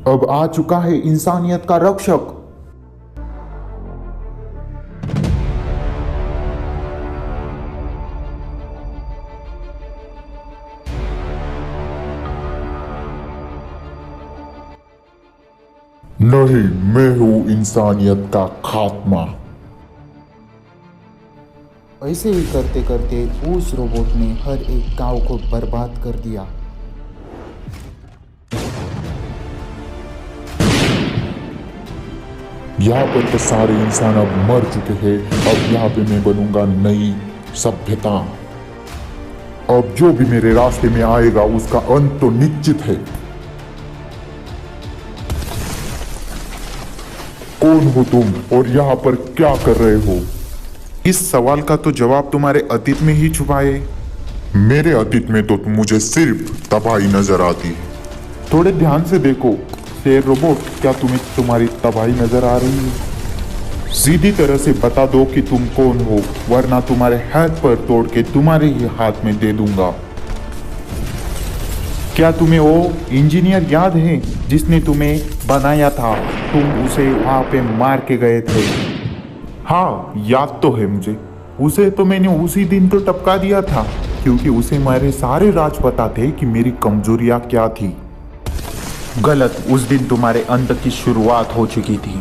अब आ चुका है इंसानियत का रक्षक। नहीं, मैं हूं इंसानियत का खात्मा। ऐसे ही करते करते उस रोबोट ने हर एक गांव को बर्बाद कर दिया। यहाँ पर तो सारे इंसान अब मर चुके हैं। अब यहाँ पे मैं बनूंगा नई सभ्यता। अब जो भी मेरे रास्ते में आएगा उसका अंत तो निश्चित है। कौन हो तुम और यहाँ पर क्या कर रहे हो? इस सवाल का तो जवाब तुम्हारे अतीत में ही छुपा है। मेरे अतीत में तो मुझे सिर्फ तबाही नजर आती है। थोड़े ध्यान से देखो शेर रोबोट, क्या तुम्हें तुम्हारी तबाही नजर आ रही है? सीधी तरह से बता दो कि तुम कौन हो, वरना तुम्हारे हाथ पर तोड़ के तुम्हारे ही हाथ में दे दूंगा। क्या तुम्हें वो इंजीनियर याद है जिसने तुम्हें बनाया था? तुम उसे वहां पे मार के गए थे। हाँ, याद तो है मुझे। उसे तो मैंने उसी दिन तो टपका दिया था, क्योंकि उसे मेरे सारे राज पता थे कि मेरी कमजोरियां क्या थी। गलत, उस दिन तुम्हारे अंत की शुरुआत हो चुकी थी।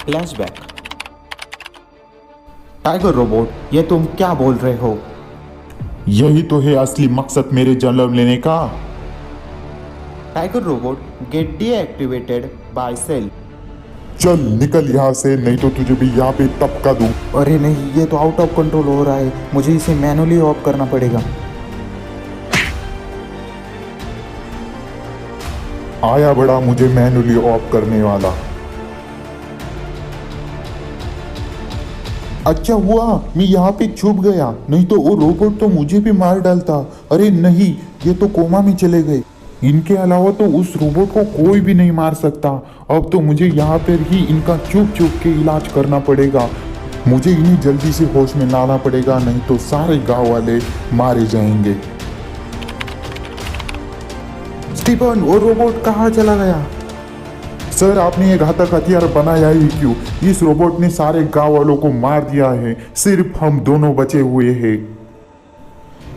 फ्लैशबैक। टाइगर रोबोट, ये तुम क्या बोल रहे हो? यही तो है असली मकसद मेरे जन्म लेने का। Tiger robot, get deactivated by सेल। चल निकल यहाँ से, नहीं तो तुझे भी यहाँ पे टपका दूं। अरे नहीं, ये तो आउट ऑफ कंट्रोल हो रहा है, मुझे इसे मैनुअली ऑफ करना पड़ेगा। आया बड़ा मुझे मैनुअली ऑफ करने वाला। अच्छा हुआ मैं यहाँ पे छुप गया, नहीं तो वो रोबोट तो मुझे भी मार डालता। अरे नहीं, ये तो कोमा में चले गए। इनके अलावा तो उस रोबोट को कोई भी नहीं मार सकता। अब तो मुझे यहाँ पर ही इनका चुप चुप के इलाज करना पड़ेगा। मुझे इन्हें जल्दी से होश में लाना पड़ेगा, नहीं तो सारे गांव वाले मारे जाएंगे। स्टीफन, वो रोबोट कहाँ चला गया? सर, आपने ये घातक हथियार बनाया ही क्यों? इस रोबोट ने सारे गांव वालों को मार दिया है, सिर्फ हम दोनों बचे हुए हैं।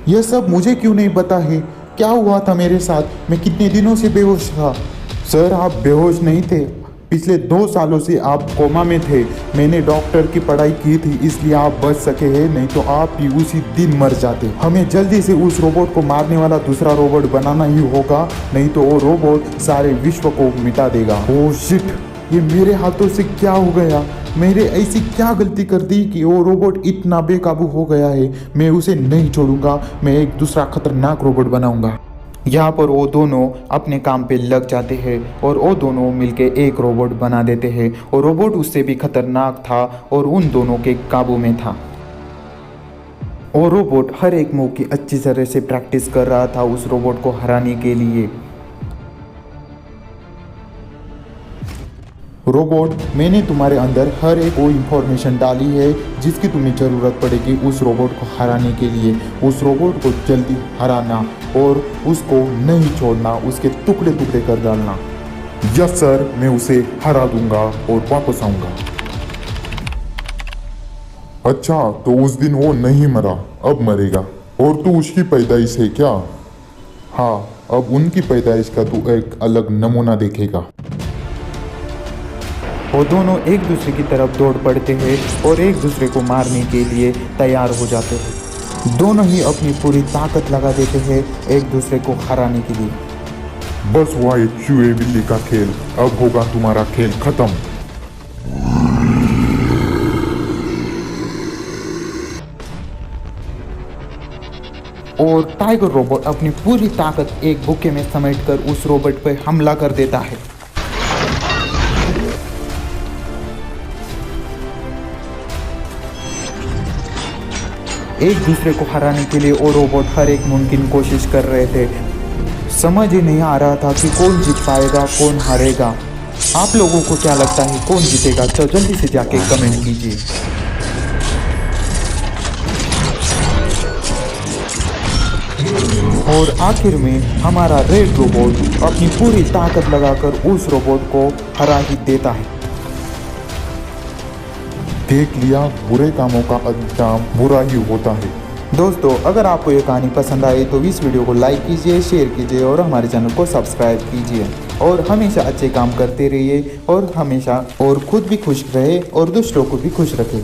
यह सब मुझे क्यों नहीं पता है? क्या हुआ था मेरे साथ? मैं कितने दिनों से बेहोश था। सर, आप बेहोश नहीं थे, पिछले 2 सालों से आप कोमा में थे। मैंने डॉक्टर की पढ़ाई की थी, इसलिए आप बच सके हैं, नहीं तो आप भी उसी दिन मर जाते। हमें जल्दी से उस रोबोट को मारने वाला दूसरा रोबोट बनाना ही होगा, नहीं तो वो रोबोट सारे विश्व को मिटा देगा। ओह शिट, ये मेरे हाथों से क्या हो गया? मैंने ऐसी क्या गलती कर दी कि वो रोबोट इतना बेकाबू हो गया है? मैं उसे नहीं छोड़ूंगा, मैं एक दूसरा खतरनाक रोबोट बनाऊंगा। यहाँ पर वो दोनों अपने काम पे लग जाते हैं और वो दोनों मिलके एक रोबोट बना देते हैं। और रोबोट उससे भी खतरनाक था और उन दोनों के काबू में था। और रोबोट हर एक मूव की अच्छी तरह से प्रैक्टिस कर रहा था उस रोबोट को हराने के लिए। रोबोट, मैंने तुम्हारे अंदर हर एक वो इंफॉर्मेशन डाली है जिसकी तुम्हें ज़रूरत पड़ेगी उस रोबोट को हराने के लिए। उस रोबोट को जल्दी हराना और उसको नहीं छोड़ना, उसके टुकड़े टुकड़े कर डालना। यस सर, मैं उसे हरा दूंगा और वापस आऊंगा। अच्छा, तो उस दिन वो नहीं मरा, अब मरेगा। और तू उसकी पैदाइश है क्या? हाँ, अब उनकी पैदाइश का तू एक अलग नमूना देखेगा। वो दोनों एक दूसरे की तरफ दौड़ पड़ते हैं और एक दूसरे को मारने के लिए तैयार हो जाते हैं। दोनों ही अपनी पूरी ताकत लगा देते हैं एक दूसरे को हराने के लिए। बस हुआ एक चूहे बिल्ली का खेल, अब होगा तुम्हारा खेल खत्म। और टाइगर रोबोट अपनी पूरी ताकत एक बुके में समेटकर उस रोबोट पर हमला कर देता है। एक दूसरे को हराने के लिए वो रोबोट हर एक मुमकिन कोशिश कर रहे थे। समझ ही नहीं आ रहा था कि कौन जीत पाएगा, कौन हारेगा। आप लोगों को क्या लगता है कौन जीतेगा? तो जल्दी से जाके कमेंट कीजिए। और आखिर में हमारा रेड रोबोट अपनी पूरी ताकत लगाकर उस रोबोट को हरा ही देता है। देख लिया, बुरे कामों का अंजाम बुरा ही होता है। दोस्तों, अगर आपको ये कहानी पसंद आई तो इस वीडियो को लाइक कीजिए, शेयर कीजिए और हमारे चैनल को सब्सक्राइब कीजिए और हमेशा अच्छे काम करते रहिए और हमेशा और खुद भी खुश रहे और दूसरों को भी खुश रखें।